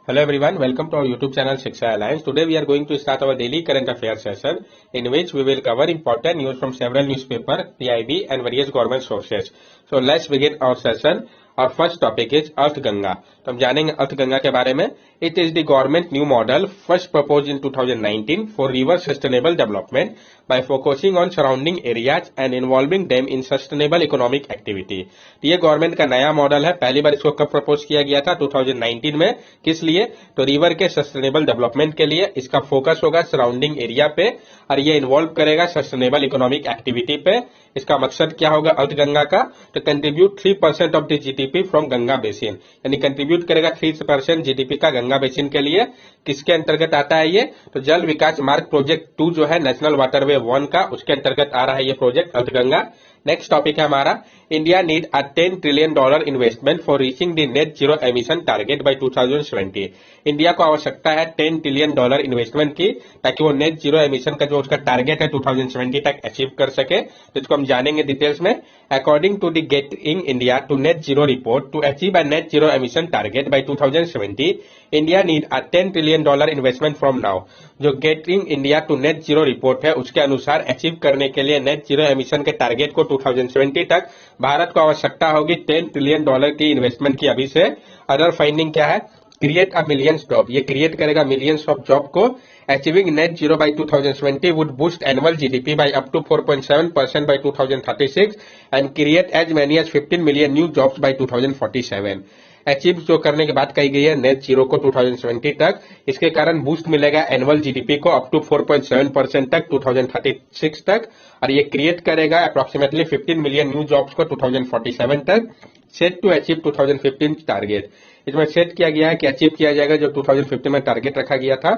Hello everyone, welcome to our YouTube channel Shiksha Alliance. Today we are going to start our daily current affairs session in which we will cover important news from several newspapers, PIB and various government sources. So let's begin our session. Our first topic is Earth Ganga. तो हम जानेंगे अर्थ गंगा के बारे में. It is the government new model first proposed in 2019 for river sustainable development by focusing on surrounding areas and involving them in sustainable economic activity. ये government का नया model है. पहली बार इसको कब प्रपोज किया गया था? 2019 में. किस लिए? तो रिवर के सस्टेनेबल डेवलपमेंट के लिए. इसका फोकस होगा सराउंडिंग एरिया पे और ये इन्वॉल्व करेगा सस्टेनेबल इकोनॉमिक एक्टिविटी पे. इसका मकसद क्या होगा अर्थ गंगा का? तो contribute 3% of the GDP from Ganga basin, यानी कंट्रीब्यूट करेगा 3% जीडीपी का गंगा बेसिन के लिए. किसके अंतर्गत आता है ये? तो जल विकास मार्ग प्रोजेक्ट 2 जो है नेशनल वाटरवे 1 का, उसके अंतर्गत आ रहा है ये project Arth Ganga. Next topic है हमारा India need a $10 trillion investment for reaching the net zero emission target by 2020. India को आवश्यकता है $10 ट्रिलियन इन्वेस्टमेंट की ताकि वो नेट जीरो एमिशन का जो उसका टारगेट है 2020 तक अचीव कर सके. तो इसको हम जानेंगे डिटेल्स में. According to the getting India to net zero report, to achieve a net zero emission target by 2070, India need a $10 trillion investment from now. जो getting India to net zero report है उसके अनुसार achieve करने के लिए net zero emission के target को 2070 तक भारत को आवश्यकता होगी $10 ट्रिलियन की इन्वेस्टमेंट की अभी से. अदर फाइंडिंग क्या है? Create a millions job. ये क्रिएट करेगा मिलियंस ऑफ जॉब को. Achieving net zero by 2020 would boost annual GDP by up to 4.7% by 2036 and create as many as 15 million new jobs by 2047. Achieve जो करने की बात कही गई है नेट जीरो को 2020 तक, इसके कारण बूस्ट मिलेगा एनुअल जीडीपी को अप टू 4.7% तक 2036 तक, और ये क्रिएट करेगा अप्रोक्सीमेटली 15 मिलियन न्यू जॉब्स को 2047 तक. Set to achieve 2015 target. इसमें सेट किया गया है कि अचीव किया जाएगा जो 2015 में टारगेट रखा गया था.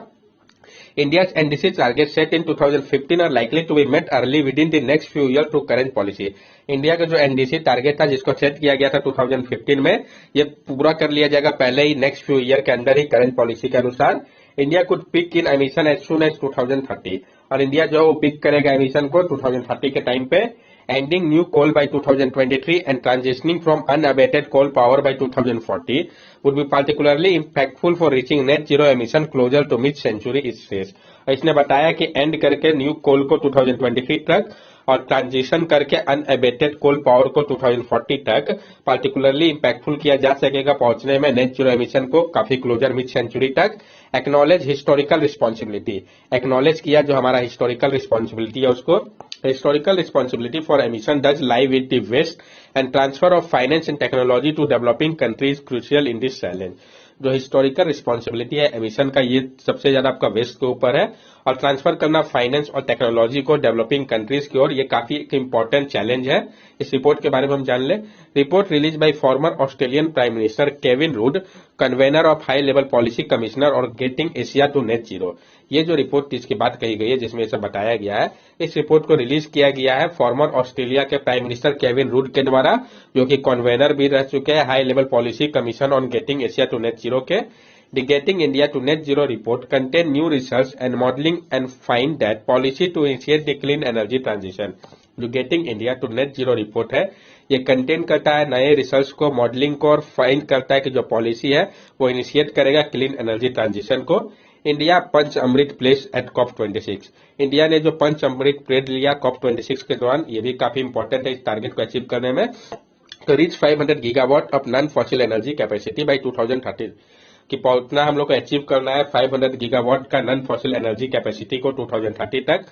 India's NDC targets set in 2015 are likely to be met early within the next few years through current policy. India का जो एनडीसी टारगेट था जिसको सेट किया गया था 2015 में, ये पूरा कर लिया जाएगा पहले ही नेक्स्ट फ्यू ईयर के अंदर ही करंट पॉलिसी के अनुसार. India could peak in emission as soon as 2030, और इंडिया जो है पिक करेगा एमिशन को 2030 के टाइम पे. Ending new coal by 2023 and transitioning from unabated coal power by 2040 would be particularly impactful for reaching net zero emission closer to mid-century is says. इसने बताया कि एंड करके न्यू कोल को 2023 तक और ट्रांजिशन करके अनएबेटेड कोल पावर को 2040 तक पार्टिकुलरली इंपैक्टफुल किया जा सकेगा पहुंचने में नेट जीरो एमिशन को काफी क्लोजर मिड सेंचुरी तक. Acknowledge historical responsibility. एक्नॉलेज किया जो हमारा हिस्टोरिकल रिस्पॉन्सिबिलिटी है उसको. Historical responsibility for emission does lie with the west and transfer of finance and technology to developing countries crucial in this challenge. जो historical responsibility है emission का ये सबसे ज्यादा आपका वेस्ट के ऊपर है, और ट्रांसफर करना फाइनेंस और टेक्नोलॉजी को डेवलपिंग कंट्रीज की ओर ये काफी एक इंपॉर्टेंट चैलेंज है. इस रिपोर्ट के बारे में हम जान ले. Report release by former Australian prime minister Kevin Rudd, convener of high level policy commissioner और getting Asia to net zero. ये जो रिपोर्ट जिसकी बात कही गई है जिसमें इसे बताया गया है, इस रिपोर्ट को रिलीज किया गया है फॉर्मर ऑस्ट्रेलिया के प्राइम मिनिस्टर केविन रूड के द्वारा, जो कि कन्वेनर भी रह चुके हैं high level policy commission on getting Asia to net zero के. The Getting India to Net Zero report contain new research and modeling and find that policy to initiate the clean energy transition. जो Getting India to Net Zero report है ये contain करता है नए research को, modelling को, और find करता है कि जो पॉलिसी है वो इनिशिएट करेगा क्लीन एनर्जी ट्रांजिशन को. India Panchamrit pledges at COP26. India ने जो पंच अमृत प्लेस लिया COP26 के दौरान, ये भी काफी इंपॉर्टेंट है इस टारगेट को अचीव करने में. तो reach 500 gigawatt of non fossil energy capacity by 2030 कि पहुंचना हम लोग को अचीव करना है 500 गीगावाट का नॉन फॉसिल एनर्जी कैपेसिटी को 2030 तक.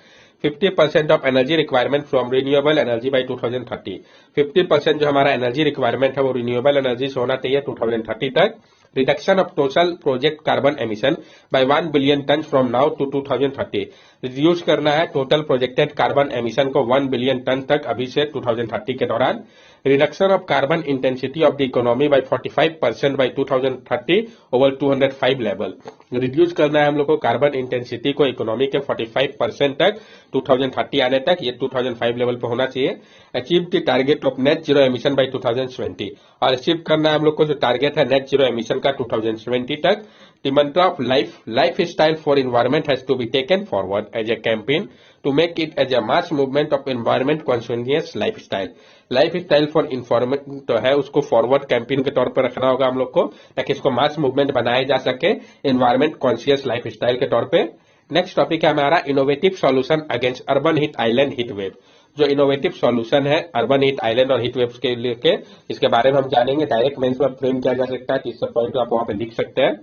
50% of energy requirement from renewable energy by 2030. 50% जो हमारा एनर्जी रिक्वायरमेंट है वो रिन्यूएबल एनर्जी से होना चाहिए 2030 तक. Reduction of total project carbon emission by 1 billion ton from now to 2030. Reduce करना है टोटल प्रोजेक्टेड कार्बन एमिशन को 1 बिलियन टन तक अभी से 2030 के दौरान. Reduction of carbon intensity of the economy by 45% by 2030 over 205 level. Reduce करना है हम लोग को कार्बन इंटेंसिटी को इकोनॉमी के 45% तक 2030 आने तक, ये 2005 लेवल पर होना चाहिए. Achieve the target of net zero emission by 2020, और अचीव करना है हम लोग को जो टारगेट है नेट जीरो एमिशन का 2020 तक. The mantra of life, lifestyle for environment has to be taken forward as a campaign to make it as a mass movement of environment conscious lifestyle. Lifestyle for environment तो है, उसको forward campaign के तौर पर रखना होगा हम लोग को, ताकि इसको मास मूवमेंट बनाया जा सके एनवायरमेंट कॉन्शियस लाइफस्टाइल के तौर पे। नेक्स्ट टॉपिक है हमारा innovative solution against urban heat island heat wave. जो इनोवेटिव सॉल्यूशन है अर्बन हीट आइलैंड और हीट वेव्स के लिए इसके बारे में हम जानेंगे। डायरेक्ट मेंस में फ्रेम किया जा सकता है, तीसरा पॉइंट आप वहां पे लिख सकते हैं।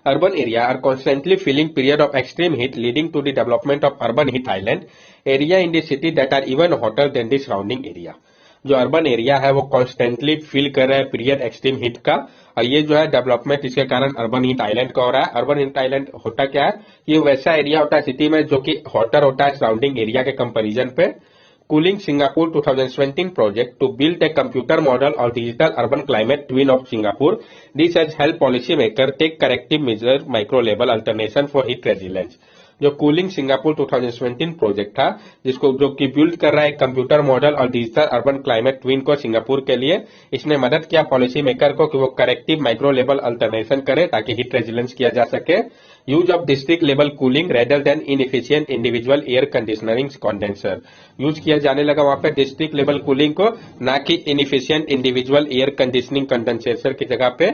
Urban area are constantly feeling period of extreme heat leading to the development of urban heat island area in the city that are even hotter than the surrounding area. जो अर्बन एरिया है वो constantly feel कर रहा है period extreme heat का, और ये जो है डेवलपमेंट इसके कारण अर्बन हीट आइलैंड का हो रहा है। अर्बन हीट आइलैंड होता क्या है, ये वैसा एरिया होता है सिटी में जो कि हॉटर होता है सराउंडिंग एरिया के कंपेरिजन पे। Cooling Singapore 2017 project to build a computer model or digital urban climate twin of Singapore. This has helped policymakers take corrective measure micro level alternation for heat resilience. जो cooling Singapore 2017 project था, जिसको जो कि build कर रहा है computer model और digital urban climate twin को सिंगापुर के लिए, इसने मदद किया पॉलिसी मेकर को कि वो करेक्टिव माइक्रो लेवल अल्टरनेशन करे ताकि हीट रेजिलेंस किया जा सके। Use of district level cooling rather than inefficient individual air conditioning condenser use किया जाने लगा वहां पे डिस्ट्रिक्ट लेवल कूलिंग को, ना कि inefficient individual air conditioning condenser की जगह पे।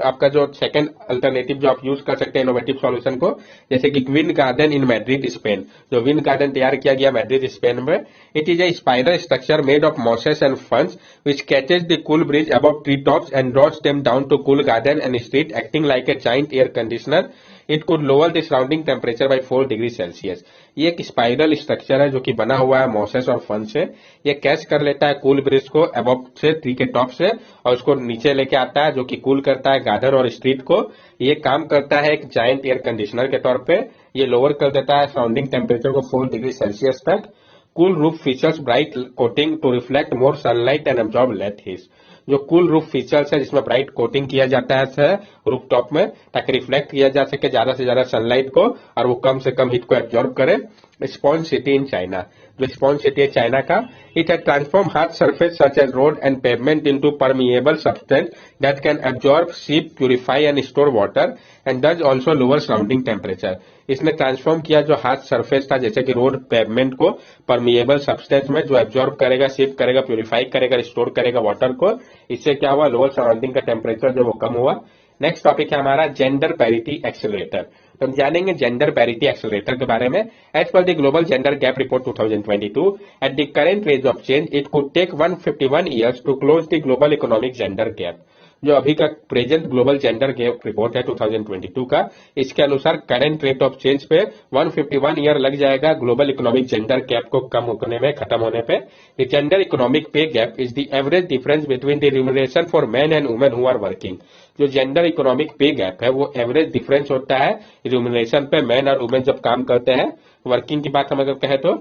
आपका जो सेकंड अल्टरनेटिव जो आप यूज कर सकते हैं इनोवेटिव सॉल्यूशन को, जैसे कि विंड गार्डन इन मैड्रिड स्पेन। जो विंड गार्डन तैयार किया गया मैड्रिड स्पेन में, it is a spider structure made of mosses and फंस which catches the cool breeze above tree tops and draws them down to cool garden and street, acting like a giant air conditioner. It could lower the surrounding temperature by 4 degree Celsius. ये एक spiral structure है जो कि बना हुआ है mosses और fun से। ये कैच कर लेता है कूल ब्रिज को अबव से, ट्री के टॉप से, और उसको नीचे लेके आता है जो कि कूल करता है गार्डन और स्ट्रीट को। ये काम करता है एक जायंट एयर कंडीशनर के तौर पे। ये लोअर कर देता है सराउंडिंग टेम्परेचर को 4 डिग्री सेल्सियस तक। Cool roof features bright coating to reflect more sunlight and absorb less heat. जो कूल रूफ फीचर्स है जिसमें ब्राइट कोटिंग किया जाता है रूफ टॉप में, ताकि रिफ्लेक्ट किया जा सके ज्यादा से ज्यादा सनलाइट को और वो कम से कम हीट को एब्जॉर्ब करे। Sponge city in China. जो स्पॉन्ज सिटी है चाइना का, it has transform hard surface such as road and pavement into permeable substance that can absorb, seep, purify and store water and does also lower surrounding temperature. इसने transform किया जो hard surface था जैसे कि road pavement को permeable substance में, जो absorb करेगा, सीप करेगा, प्यूरिफाई करेगा, स्टोर करेगा वाटर को। इससे क्या हुआ, लोअर सराउंडिंग का टेम्परेचर जो वो कम हुआ। नेक्स्ट टॉपिक है हमारा जेंडर पैरिटी एक्सेलरेटर। तो हम जानेंगे जेंडर पैरिटी एक्सेलरेटर के बारे में। As per the global gender gap report 2022, at the current rate of change it could take 151 years to close the global economic gender gap. जो अभी का present global gender gap report है 2022 का, इसके अनुसार करंट रेट ऑफ चेंज पे 151 year लग जाएगा ग्लोबल इकोनॉमिक जेंडर गैप को कम होने में, खत्म होने पे। The gender economic pay gap is the average difference between the remuneration for men and women who are working. जो जेंडर इकोनॉमिक पे गैप है वो एवरेज डिफरेंस होता है रिम्यूनरेशन पे मैन और वुमेन जब काम करते हैं। वर्किंग की बात हम अगर कहें तो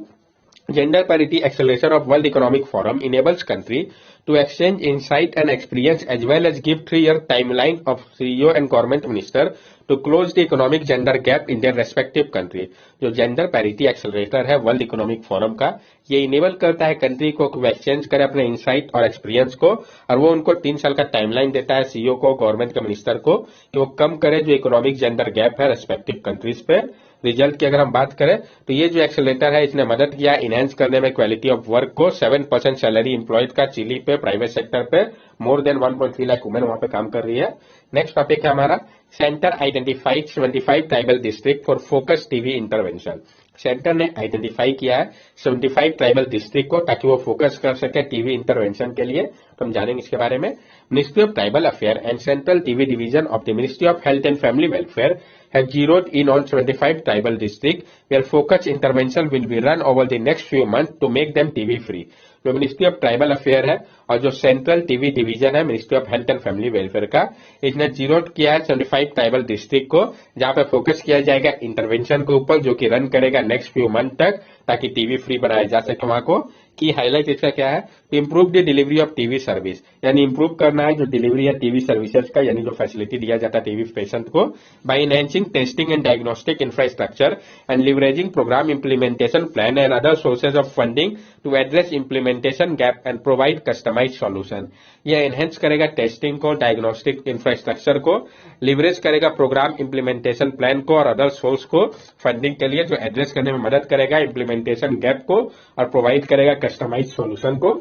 Gender Parity Acceleration of World Economic Forum enables country to exchange insight and experience as well as give 3-year timeline of CEO and government minister to close the economic gender gap in their respective country. जो Gender Parity Accelerator है world economic forum का, ये enable करता है country को exchange करे अपने insight और एक्सपीरियंस को, और वो उनको 3 साल का टाइमलाइन देता है सीईओ को, गवर्नमेंट के मिनिस्टर को, कि वो कम करे जो इकोनॉमिक जेंडर गैप है रेस्पेक्टिव कंट्रीज पे। रिजल्ट की अगर हम बात करें तो ये जो एक्सेलेरेटर है इसने मदद किया इनहेंस करने में क्वालिटी ऑफ वर्क को। 7% सैलरी इंप्लॉयड का चिली पे, प्राइवेट सेक्टर पे, मोर देन 1.3 लाख वुमेन वहां पे काम कर रही है। नेक्स्ट टॉपिक है हमारा centre identified 75 tribal district for focus TV intervention. Centre ने आइडेंटिफाई किया है 75 ट्राइबल डिस्ट्रिक्ट को ताकि वो फोकस कर सके टीवी इंटरवेंशन के लिए। तो हम जानेंगे इसके बारे में। Ministry of tribal affair and central TV division of the ministry of health and family welfare have zeroed in on 25 tribal districts where focused intervention will be run over the next few months to make them TV free. जो ministry of tribal affair है और जो central TV division है ministry of health and family welfare का, इसने जीरोड किया है 75 tribal district को, जहां पे फोकस किया जाएगा इंटरवेंशन के ऊपर, जो कि रन करेगा नेक्स्ट फ्यू मंथ तक ताकि टीवी फ्री बनाया जा सके वहां को। की हाईलाइट इसका क्या है, improve the delivery of TV service, यानी इंप्रूव करना है जो डिलीवरी है टीवी सर्विसेज का, यानी जो फैसिलिटी दिया जाता है टीवी पेशेंट को, by enhancing testing and diagnostic infrastructure and leveraging program implementation plan and other sources of funding to address implementation gap and provide customize solution. यह एनहेंस करेगा टेस्टिंग को, डायग्नोस्टिक इंफ्रास्ट्रक्चर को, leverage करेगा program implementation plan को और other source को funding के लिए, जो एड्रेस करने में मदद करेगा इंप्लीमेंटेशन गैप को और प्रोवाइड करेगा कस्टमाइज सॉल्यूशन को।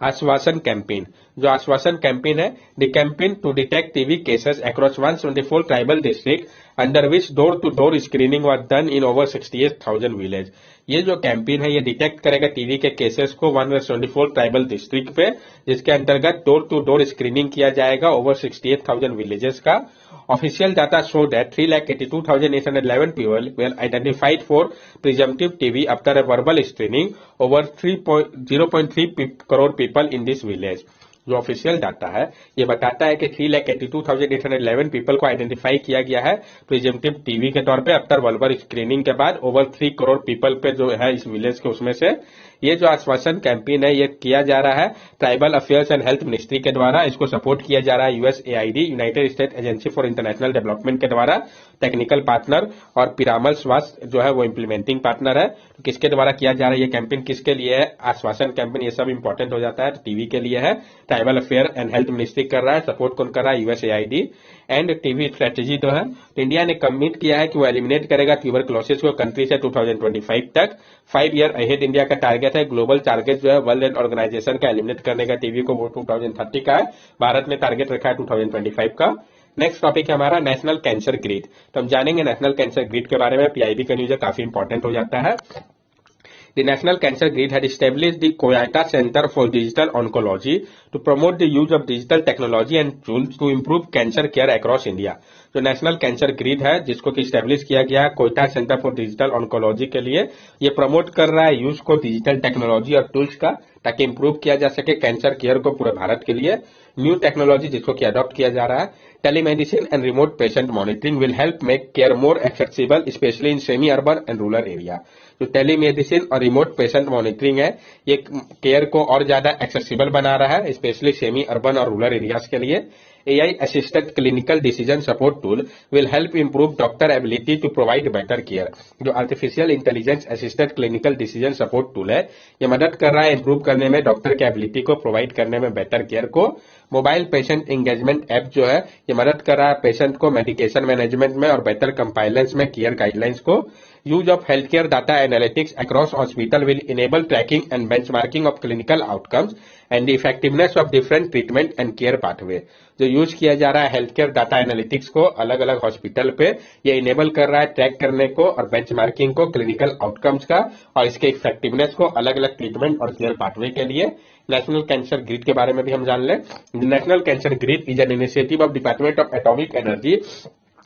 आश्वासन कैंपेन, जो आश्वासन कैंपेन है, the campaign to detect TB cases across 124 tribal district under which door to door screening was done in over 68,000 village. ये जो कैंपेन है ये डिटेक्ट करेगा टीवी के केसेस को 124 ट्राइबल डिस्ट्रिक्ट पे, जिसके अंतर्गत डोर टू डोर स्क्रीनिंग किया जाएगा ओवर 68,000 विलेजेस का। Official data show that 3,82,811 people were identified for presumptive TB after a verbal screening over 0.3 crore people in this village। जो ऑफिशियल डाटा है ये बताता है कि 3,82,811 पीपल को आइडेंटिफाई किया गया है प्रिजम्पटिव टीवी के तौर पे आफ्टर वल्बर स्क्रीनिंग के बाद ओवर 3 करोड़ पीपल पे जो है इस विलेज के उसमें से। ये जो आश्वासन कैंपेन है ये किया जा रहा है tribal affairs and health ministry के द्वारा। इसको सपोर्ट किया जा रहा है USAID, United state agency for international development के द्वारा, टेक्निकल पार्टनर, और पिरामल स्वास्थ्य जो है वो इम्प्लीमेंटिंग पार्टनर है। तो किसके द्वारा किया जा रहा है ये कैंपेन, किसके लिए है आश्वासन कैंपेन, ये सब इंपॉर्टेंट हो जाता है। टीवी के लिए है, tribal affair and health ministry कर रहा है, सपोर्ट कौन कर रहा है, यूएसएआईडी। एंड टीवी स्ट्रेटेजी जो है तो इंडिया ने कमिट किया है कि वो एलिमिनेट करेगा ट्यूबरक्लोसिस को कंट्री से 2025 तक। 5 ईयर अहेड इंडिया का टारगेट है। ग्लोबल टारगेट जो है वर्ल्ड हेल्थ ऑर्गेनाइजेशन का एलिमिनेट करने का टीवी को वो 2030 का है, भारत में टारगेट रखा है 2025 का। नेक्स्ट टॉपिक है हमारा नेशनल कैंसर ग्रिड। तो हम जानेंगे नेशनल कैंसर ग्रिड के बारे में, पीआईबी का न्यूज काफी इंपॉर्टेंट हो जाता है। The National Cancer Grid had established the Koyata Center for Digital Oncology to promote the use of digital technology and tools to improve cancer care across India। जो national cancer grid है जिसको कि establish किया गया है Quetta centre for digital oncology के लिए, ये प्रमोट कर रहा है यूज को डिजिटल टेक्नोलॉजी और टूल्स का, ताकि इंप्रूव किया जा सके कैंसर केयर को पूरे भारत के लिए। न्यू टेक्नोलॉजी जिसको कि अडॉप्ट किया जा रहा है, telemedicine and remote patient monitoring will help make care more accessible specially in semi urban and rural area. जो टेलीमेडिसिन और रिमोट पेशेंट मॉनिटरिंग है ये केयर को और ज्यादा एक्सेसिबल बना रहा है स्पेशली सेमी अर्बन और रूरल एरियाज के लिए। AI assisted clinical decision support tool will help improve doctor ability to provide better care। जो artificial intelligence assisted clinical decision support tool है ये मदद कर रहा है इंप्रूव करने में डॉक्टर के एबिलिटी को प्रोवाइड करने में बेटर केयर को। मोबाइल पेशेंट एंगेजमेंट ऐप जो है ये मदद कर रहा है पेशेंट को मेडिकेशन मैनेजमेंट में और बेटर कंपाइलेंस में केयर गाइडलाइंस को। Use of health care data analytics across hospital will enable tracking and benchmarking of clinical outcomes and the effectiveness of different treatment and care pathway. जो use किया जा रहा है health care data analytics को अलग अलग hospital पे, ये इनेबल कर रहा है ट्रैक करने को और बेंचमार्किंग को क्लिनिकल आउटकम्स का और इसके इफेक्टिवनेस को अलग अलग ट्रीटमेंट और केयर पाथवे के लिए। नेशनल कैंसर ग्रिड के बारे में भी हम जान लें। National cancer grid is an initiative of department of atomic energy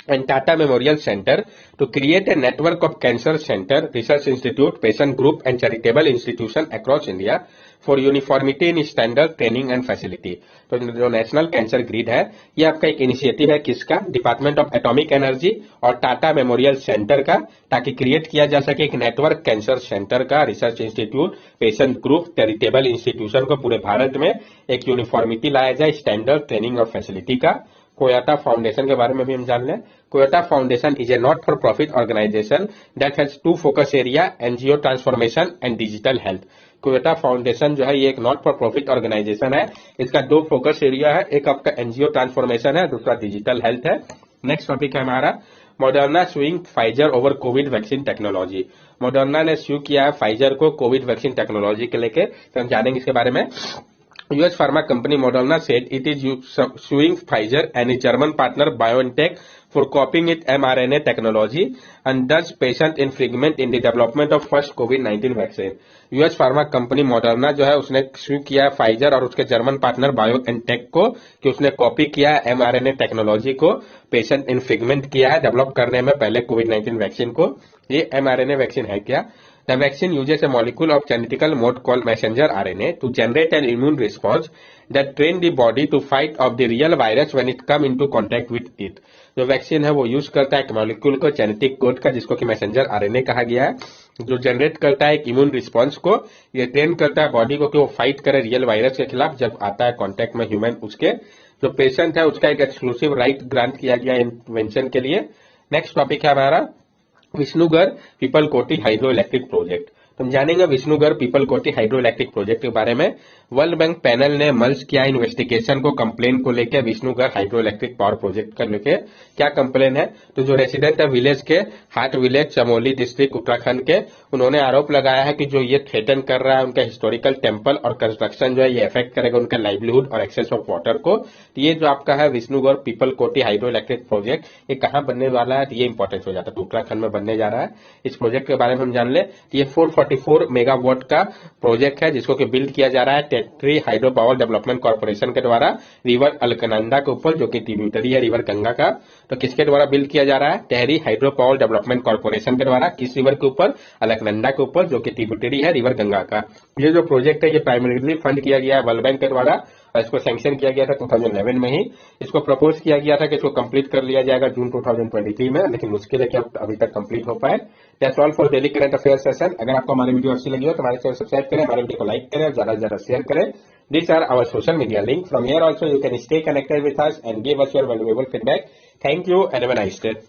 and Tata Memorial Center to create a network of cancer center, research institute, patient group and charitable institution across India for uniformity in standard training and facility। तो जो national cancer grid है ये आपका एक initiative है किसका, department of atomic energy और Tata memorial centre का, ताकि क्रिएट किया जा सके एक नेटवर्क कैंसर सेंटर का, research institute, patient group, charitable institution को पूरे भारत में एक यूनिफॉर्मिटी लाया जाए स्टैंडर्ड ट्रेनिंग और फैसिलिटी का। कोयटा फाउंडेशन के बारे में भी हम जान लें। Koita foundation is a not for profit organization that has 2 focus area, NGO transformation and digital health. Koita foundation जो है ये एक नॉट फॉर प्रॉफिट ऑर्गेनाइजेशन है, इसका 2 फोकस एरिया है, एक आपका एनजीओ ट्रांसफॉर्मेशन है, दूसरा डिजिटल हेल्थ है। नेक्स्ट टॉपिक है हमारा Moderna sewing Pfizer over Covid vaccine technology. Moderna ने स्यू किया है फाइजर को कोविड वैक्सीन टेक्नोलॉजी के लेके, तो हम जानेंगे इसके बारे में। US pharma company Moderna said it is suing Pfizer and its German partner BioNTech for copying its mRNA technology and thus patent infringement in the development of first COVID-19 vaccine। US pharma company Moderna जो है उसने सू किया है Pfizer और उसके German partner BioNTech को कि उसने कॉपी किया है mRNA टेक्नोलॉजी को, पेशेंट इन्फ्रिंगमेंट किया है डेवलप करने में पहले कोविड-19 वैक्सीन को। ये mRNA वैक्सीन है क्या? The vaccine uses a molecule of genetical mode called messenger RNA to generate an immune response that train the body to fight off the real virus when it come into contact with it. जो vaccine है वो use करता है एक molecule को genetic code का जिसको कि मैसेंजर आरएनए कहा गया है, जो जनरेट करता है एक इम्यून रिस्पांस को, ये ट्रेन करता है बॉडी को कि वो फाइट करे रियल वायरस के खिलाफ जब आता है कांटेक्ट में ह्यूमन। उसके जो पेशेंट है उसका एक एक्सक्लूसिव राइट ग्रांट किया गया इन्वेंशन के लिए। नेक्स्ट टॉपिक है हमारा विष्णुगर पीपल कोटी हाइड्रो इलेक्ट्रिक प्रोजेक्ट। तो हम जानेंगे विष्णुगर पीपल कोटी हाइड्रो इलेक्ट्रिक प्रोजेक्ट के बारे में। वर्ल्ड बैंक पैनल ने मर्ज किया इन्वेस्टिगेशन को कंप्लेन को लेकर विष्णुगर हाइड्रो इलेक्ट्रिक पावर प्रोजेक्ट का लेके। क्या कंप्लेन है? तो जो रेसिडेंट है विलेज के हाट विलेज चमोली डिस्ट्रिक्ट उत्तराखंड के, उन्होंने आरोप लगाया है कि जो ये थ्रेटन कर रहा है उनका हिस्टोरिकल टेम्पल और कंस्ट्रक्शन जो है ये इफेक्ट करेगा उनका लाइवलीहुड और एक्सेस ऑफ वाटर को। तो ये जो आपका है विष्णुगर पीपल कोटी हाइड्रो इलेक्ट्रिक प्रोजेक्ट ये कहाँ बनने वाला है, तो ये इंपॉर्टेंट हो जाता है। तो उत्तराखंड में बनने जा रहा है। इस प्रोजेक्ट के बारे में हम जान ले। ये 444 मेगावाट का प्रोजेक्ट है जिसको कि बिल्ड किया जा रहा है टेट्री हाइड्रो पावर डेवलपमेंट कॉर्पोरेशन के द्वारा रिवर अलकनंदा के ऊपर, जो कि ट्रिब्यूटरी है रिवर गंगा का। तो किसके द्वारा बिल्ड किया जा रहा है? Tehri hydro power development corporation के द्वारा। किस रिवर के ऊपर? अलकनंदा के ऊपर, जो कि ट्रिब्यूटरी है रिवर गंगा का। ये जो प्रोजेक्ट है ये प्राइमरीली फंड किया गया है वर्ल्ड बैंक के द्वारा और इसको सैंक्शन किया गया था 2011 में ही। इसको प्रपोज किया गया था कि इसको कंप्लीट कर लिया जाएगा जून 2023 में, लेकिन मुश्किल है कि अभी तक कंप्लीट हो पाए। That's all for daily current affair session. अगर आपको हमारी वीडियो अच्छी लगी हो तो हमारे चैनल सब्सक्राइब करें, हमारे वीडियो को लाइक करें और ज्यादा से ज्यादा शेयर करें। These are our social media link. From here also you can stay connected with us and give us your valuable feedback. Thank you and have a nice day.